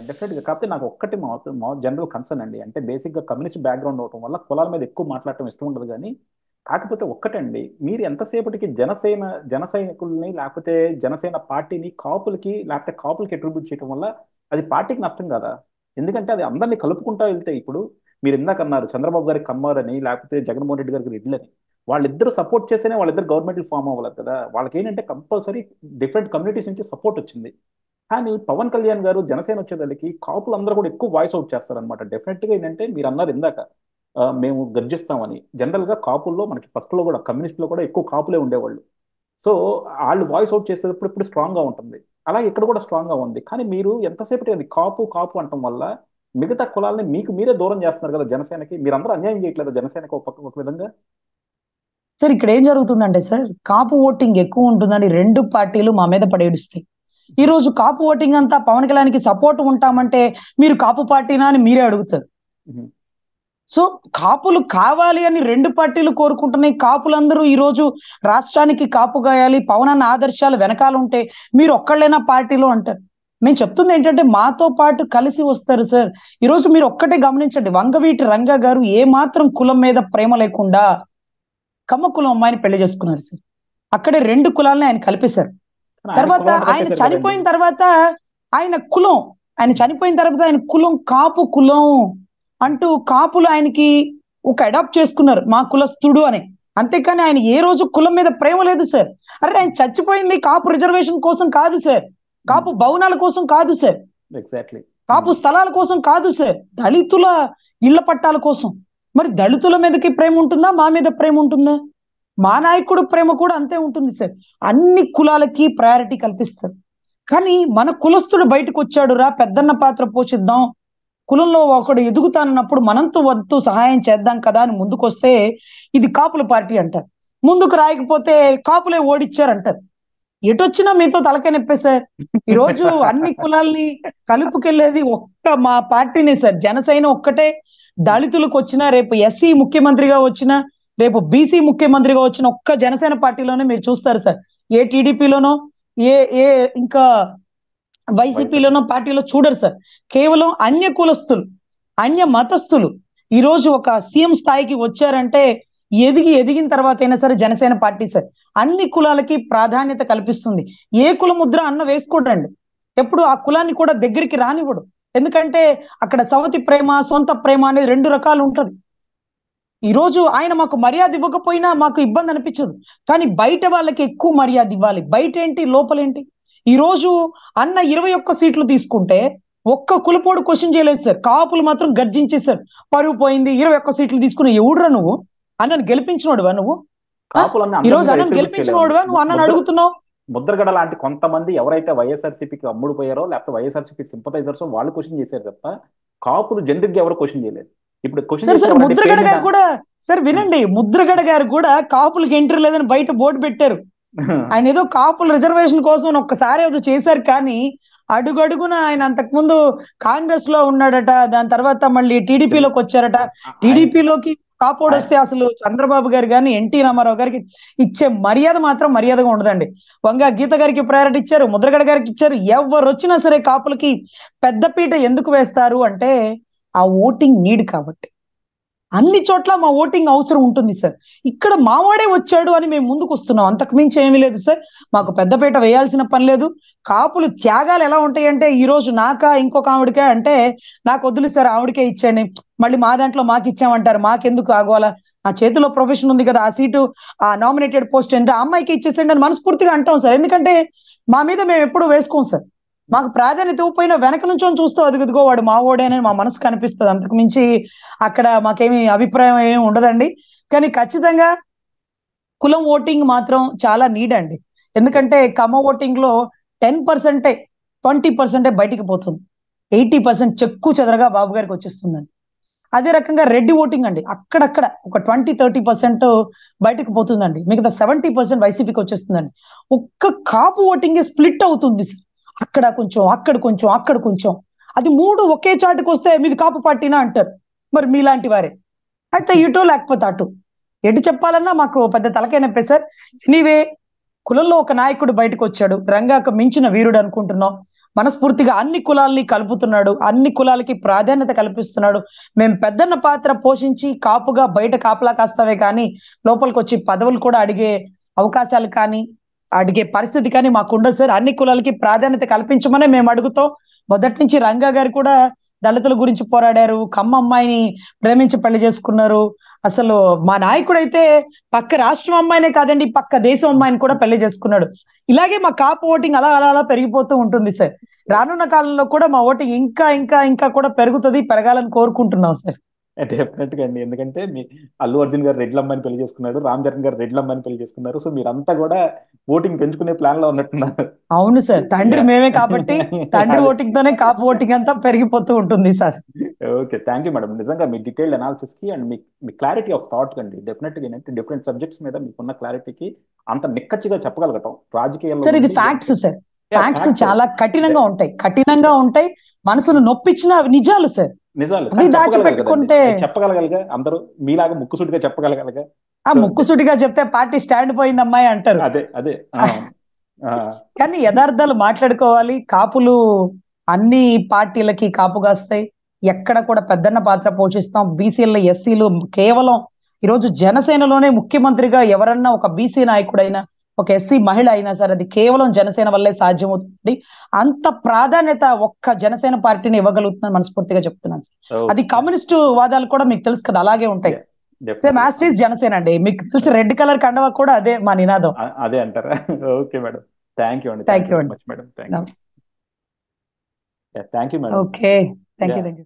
డెఫినెట్గా. కాకపోతే నాకు ఒక్కటి మా జనరల్ కన్సర్న్ అండి, అంటే బేసిక్గా కమ్యూనిస్ట్ బ్యాక్గ్రౌండ్ అవడం వల్ల కులాల మీద ఎక్కువ మాట్లాడటం ఇష్టం ఉండదు. కానీ కాకపోతే ఒక్కటండి, మీరు ఎంతసేపటికి జన సైనికుల్ని లేకపోతే జనసేన పార్టీని కాపులకి అట్రిబ్యూట్ చేయడం వల్ల అది పార్టీకి నష్టం కదా. ఎందుకంటే అది అందరినీ కలుపుకుంటా వెళ్తే, ఇప్పుడు మీరు ఇందాక అన్నారు చంద్రబాబు గారికి కమ్మారని లేకపోతే జగన్మోహన్ రెడ్డి గారికి రెడ్లని, వాళ్ళిద్దరు సపోర్ట్ చేస్తేనే వాళ్ళిద్దరు గవర్నమెంట్ ఫామ్ అవ్వాలి కదా. వాళ్ళకి ఏంటంటే కంపల్సరీ డిఫరెంట్ కమ్యూనిటీస్ నుంచి సపోర్ట్ వచ్చింది. కానీ పవన్ కళ్యాణ్ గారు జనసేన వచ్చేదానికి కాపులు అందరూ కూడా ఎక్కువ వాయిస్ అవుట్ చేస్తారనమాట. డెఫినెట్ గా ఏంటంటే మీరు అన్నారు ఇందాక, మేము గర్జిస్తామని. జనరల్ గా కాపుల్లో మనకి ఫస్ట్ లో కూడా కమ్యూనిస్ట్ లో కూడా ఎక్కువ కాపులే ఉండేవాళ్ళు. సో వాళ్ళు వాయిస్ అవుట్ చేసేటప్పుడు ఇప్పుడు స్ట్రాంగ్ గా ఉంటుంది. అలాగే ఇక్కడ కూడా స్ట్రాంగ్ గా ఉంది. కానీ మీరు ఎంతసేపటి అది కాపు కాపు అనటం వల్ల మిగతా కులాలని మీకు మీరే దూరం చేస్తున్నారు కదా జనసేనకి. మీరందరూ అన్యాయం చేయట్లేదు జనసేనకి ఒక విధంగా. సార్ ఇక్కడ ఏం జరుగుతుందంటే సార్, కాపు ఓటింగ్ ఎక్కువ ఉంటుందని రెండు పార్టీలు మా మీద పడేడుస్తాయి. ఈ రోజు కాపు ఓటింగ్ అంతా పవన్ కళ్యాణ్కి సపోర్ట్ ఉంటామంటే మీరు కాపు పార్టీనా అని మీరే అడుగుతారు. ఉహు. సో కాపులు కావాలి అని రెండు పార్టీలు కోరుకుంటున్నాయి. కాపులందరూ ఈ రోజు రాష్ట్రానికి కాపు గాయాలి, పవన్ అన్న ఆదర్శాలు వెనకాల ఉంటే మీరు ఒక్కళ్ళైనా పార్టీలో అంటారు. మేము చెప్తుంది ఏంటంటే మాతో పాటు కలిసి వస్తారు సార్. ఈ రోజు మీరు ఒక్కటే గమనించండి, వంగవీటి రంగా గారు ఏ మాత్రం కులం మీద ప్రేమ లేకుండా కమ్మ కులం అమ్మాయిని పెళ్లి చేసుకున్నారు సార్. అక్కడే రెండు కులాలని ఆయన కలిపేశారు. కానీ ఆయన తర్వాత కులం అంతా ఆయన కట్టేశారు కదండి. చనిపోయిన తర్వాత ఆయన కులం ఆయన చనిపోయిన తర్వాత ఆయన కులం కాపు కులం అంటూ కాపులు ఆయనకి ఒక అడాప్ట్ చేసుకున్నారు, మా కులస్తుడు అని. అంతేకాని ఆయన ఏ రోజు కులం మీద ప్రేమ లేదు సార్. అరే ఆయన చచ్చిపోయింది కాపు రిజర్వేషన్ కోసం కాదు సార్, కాపు భవనాల కోసం కాదు సార్, ఎగ్జాక్ట్లీ. కాపు స్థలాల కోసం కాదు సార్, దళితుల ఇళ్ల పట్టాల కోసం. మరి దళితుల మీదకి ప్రేమ ఉంటుందా, మా మీద ప్రేమ ఉంటుందా? మా నాయకుడు ప్రేమ కూడా అంతే ఉంటుంది సార్. అన్ని కులాలకి ప్రయారిటీ కల్పిస్తారు. కానీ మన కులస్తుడు బయటకు వచ్చాడు రా పెద్దన్న పాత్ర పోషిద్దాం, కులంలో ఒకడు ఎదుగుతానన్నప్పుడు మనంతో వంతు సహాయం చేద్దాం కదా అని ముందుకొస్తే ఇది కాపుల పార్టీ అంటారు. ముందుకు రాయకపోతే కాపులే ఓడిచ్చారంటారు. ఎటొచ్చినా మీతో తలకాయ నొప్పే సార్. ఈ రోజు అన్ని కులాల్ని కలుపుకెళ్లేది ఒక్క మా పార్టీనే సార్, జనసేన ఒక్కటే. దళితులకు వచ్చినా, రేపు ఎస్సీ ముఖ్యమంత్రిగా వచ్చినా, రేపు బీసీ ముఖ్యమంత్రిగా వచ్చిన ఒక్క జనసేన పార్టీలోనే మీరు చూస్తారు సార్. ఏ టీడీపీలోనో ఏ ఏ ఇంకా వైసీపీలోనో పార్టీలో చూడరు సార్. కేవలం అన్య కులస్తులు, అన్య మతస్థులు ఈ రోజు ఒక సీఎం స్థాయికి వచ్చారంటే ఎదిగిన తర్వాత అయినా సరే జనసేన పార్టీ సార్ అన్ని కులాలకి ప్రాధాన్యత కల్పిస్తుంది. ఏ కుల ముద్ర అన్న వేసుకోడండి, ఎప్పుడు ఆ కులాన్ని కూడా దగ్గరికి రానివ్వడు. ఎందుకంటే అక్కడ సవతి ప్రేమ సొంత ప్రేమ అనేది రెండు రకాలు ఉంటది. ఈ రోజు ఆయన మాకు మర్యాద ఇవ్వకపోయినా మాకు ఇబ్బంది అనిపించదు, కానీ బయట వాళ్ళకి ఎక్కువ మర్యాద ఇవ్వాలి. బయట ఏంటి లోపలేంటి? ఈ రోజు అన్న 21 సీట్లు తీసుకుంటే ఒక్క కులపోడు క్వశ్చన్ చేయలేదు సార్. కాపులు మాత్రం గర్జించేశారు, పరువు పోయింది, 21 సీట్లు తీసుకుని ఎవడురా నువ్వు? అన్నను గెలిపించినోడువా నువ్వు? కాపులన్నీ ఈ అందరి రోజు మీద అన్నను అట్రిబ్యూట్ చేయలేమండి. గెలిపించినోడువా నువ్వు అన్నను అడుగుతున్నావు? ముద్రగడ లాంటి కొంతమంది ఎవరైతే వైఎస్ఆర్సీపీకి అమ్ముడు పోయారో లేకపోతే వైఎస్ఆర్సీపీ సింపథైజర్స్ వాళ్ళు క్వశ్చన్ చేశారు తప్ప కాపులు జనరిక్ గా ఎవరు క్వశ్చన్ చేయలేదు. ఇప్పుడు క్వశ్చన్ సార్ చేసిన సార్ ఎవరంటే ముద్రగడ పేరు మీద. గారు కూడా సార్ వినండి, ముద్రగడ గారు కూడా కాపులకి ఎంట్రీ లేదని బయట బోర్డు పెట్టారు. ఆయన ఏదో కాపుల రిజర్వేషన్ కోసం ఒక్కసారి ఏదో చేశారు, కానీ అడుగడుగున ఆయన అంతకుముందు కాంగ్రెస్ లో ఉన్నాడట, దాని తర్వాత మళ్ళీ టీడీపీలోకి వచ్చారట. ఆయన టీడీపీలోకి కాపోడు వస్తే అసలు చంద్రబాబు గారు కానీ ఎన్టీ రామారావు గారికి ఇచ్చే మర్యాద మాత్రం మర్యాదగా ఉండదండి. వంగ గీత గారికి ప్రయారిటీ ఇచ్చారు, ముద్రగడ గారికి ఇచ్చారు. ఎవరు వచ్చినా సరే కాపులకి పెద్దపీట ఎందుకు వేస్తారు అంటే ఆ ఓటింగ్ నీడ్ కాబట్టి. అన్ని చోట్ల మా ఓటింగ్ అవసరం ఉంటుంది సార్. ఇక్కడ మావాడే వచ్చాడు అని మేము ముందుకు వస్తున్నాం, అంతకు మించి ఏమీ లేదు సార్. మాకు పెద్దపీట వేయాల్సిన పని లేదు. కాపులు త్యాగాలు ఎలా ఉంటాయంటే ఈ రోజు నాకా ఇంకొక ఆవిడకే అంటే నాకు వద్దులు సార్ ఆవిడకే ఇచ్చాండి, మళ్ళీ మా దాంట్లో మాకు ఇచ్చామంటారు. మాకెందుకు ఆగోవాలా? ఆ చేతిలో ప్రొఫెషన్ ఉంది కదా, ఆ సీటు ఆ నామినేటెడ్ పోస్ట్ అంటే ఆ అమ్మాయికి ఇచ్చేసేయండి అని మనస్ఫూర్తిగా అంటాం సార్. ఎందుకంటే మా మీద మేము ఎప్పుడు వేసుకోం సార్. మాకు ప్రాధాన్యత ఇవ్వకపోయినా వెనక నుంచో చూస్తూ అదుగుదిగో వాడు మా ఓడే అని మా మనసు కనిపిస్తుంది. అంతకు మించి అక్కడ మాకేమి అభిప్రాయం ఏమి ఉండదండి. కానీ ఖచ్చితంగా కులం ఓటింగ్ మాత్రం చాలా నీడ్ అండి. ఎందుకంటే కమ్మ ఓటింగ్ లో 10%, 20% బయటికి పోతుంది, 80% చెక్కు చెదరగా బాబు గారికి వచ్చేస్తుందండి. అదే రకంగా రెడ్డి ఓటింగ్ అండి, అక్కడక్కడ ఒక 20-30% బయటకు పోతుందండి, మిగతా 70% వైసీపీకి వచ్చేస్తుందండి. ఒక్క కాపు ఓటింగ్ స్ప్లిట్ అవుతుంది సార్, అక్కడ కొంచెం అక్కడ కొంచెం అక్కడ కొంచెం. అది మూడు ఒకే చాటుకు వస్తే మీది కాపు పార్టీనా అంటారు. మరి మీలాంటి వారే అయితే ఇటో లేకపోతే అటు, ఎటు చెప్పాలన్నా మాకు పెద్ద తలకాయ నొప్పి సార్. ఎనీవే కులంలో ఒక నాయకుడు బయటకు వచ్చాడు, రంగాకు మించిన వీరుడు అనుకుంటున్నాం. మనస్ఫూర్తిగా అన్ని కులాల్ని కలుపుతున్నాడు, అన్ని కులాలకి ప్రాధాన్యత కల్పిస్తున్నాడు. మేము పెద్దన్న పాత్ర పోషించి కాపుగా బయట కాపలా కాస్తావే కానీ లోపలికి వచ్చి పదవులు కూడా అడిగే అవకాశాలు కానీ అడిగే పరిస్థితి కానీ మాకు ఉండదు సార్. అన్ని కులాలకి ప్రాధాన్యత కల్పించమనే మేము అడుగుతాం. మొదటి నుంచి రంగా గారు కూడా దళితుల గురించి పోరాడారు, కమ్మ అమ్మాయిని ప్రేమించి పెళ్లి చేసుకున్నారు. అసలు మా నాయకుడు అయితే పక్క రాష్ట్రం అమ్మాయినే కాదండి, పక్క దేశం అమ్మాయిని కూడా పెళ్లి చేసుకున్నాడు. ఇలాగే మా కాపు ఓటింగ్ అలా అలా అలా పెరిగిపోతూ ఉంటుంది సార్. రానున్న కాలంలో కూడా మా ఓటింగ్ ఇంకా ఇంకా ఇంకా కూడా పెరుగుతుంది, పెరగాలని కోరుకుంటున్నాం సార్. డెఫినెట్ గా అండి, ఎందుకంటే మీ అల్లు అర్జున్ గారు రెడ్ల అమ్మాయిని పెళ్లి చేసుకున్నాడు, రామ్ చరణ్ గారు రెడ్ల అమ్మాయిని పెళ్లి చేసుకున్నారు. సో మీరంతా కూడా ఓటింగ్ పెంచుకునే ప్లాన్ లో ఉన్నట్టున్నారు. అవును సార్, తండ్రి Yeah. మేమే కాబట్టి తండ్రి అదే. ఓటింగ్ తోనే కాపు ఓటింగ్ అంతా పెరిగిపోతూ ఉంటుంది sir. Okay, thank you madam. నిజంగా మీ డీటెయిల్డ్ అనాలిసిస్ కి and me clarity of thought కండి, డెఫినెట్ గా ఏంటంటే డిఫరెంట్ సబ్జెక్ట్స్ మీద మీకున్న క్లారిటీకి అంత నిక్కచ్చిగా చెప్పగలగటం రాజకీయాల్లో సార్ ఇది ఉండి ఫ్యాక్ట్స్ సార్, ఫ్యాక్ట్స్ ఫ్యాక్ట్స్ చాలా కఠినంగా ఉంటాయి, కఠినంగా ఉంటాయి. మనసును నొప్పించిన నిజాలు సార్, నిజాలు, అవి కానీ చెప్పగలగాలి కదండి. దాచిపెట్టుకుంటే అది చెప్పగలగాలిగా అందరూ మీలాగా ముక్కుసూటిగా చెప్పగలగాలిగా. ఆ సో ముక్కుసూటిగా చెప్తే పార్టీ స్టాండ్ పోయింది అమ్మాయి అంటారు. అదే అదే ఆ, కానీ యథార్థాలు మాట్లాడుకోవాలి. కాపులు అన్ని పార్టీలకి కాపు కాస్తాయి, ఎక్కడ కూడా పెద్దన్న పాత్ర పోషిస్తాం. బీసీల ఎస్సీలు కేవలం ఈరోజు జనసేనలోనే ముఖ్యమంత్రిగా ఎవరన్నా ఒక బీసీ నాయకుడైనా ఒక ఎస్సీ మహిళ అయినా సరే అది కేవలం జనసేన వల్లే సాధ్యమవుతుంది. అంత ప్రాధాన్యత ఒక్క జనసేన పార్టీని ఇవ్వగలుగుతుందని మనస్ఫూర్తిగా చెప్తున్నాను సార్. అది కమ్యూనిస్టు వాదాలు కూడా మీకు తెలుసు కదా, అలాగే ఉంటాయి. సేమ్ యాస్టీస్ జనసేన అండి, మీకు తెలిసి రెడ్ కలర్ కండవా కూడా అదే మా నినాదం. అదే అంటారా? ఓకే మేడం, థ్యాంక్ యూ అండి, థ్యాంక్ యూ అండి. Much madam, thank you. Thank you madam. Okay, thank you.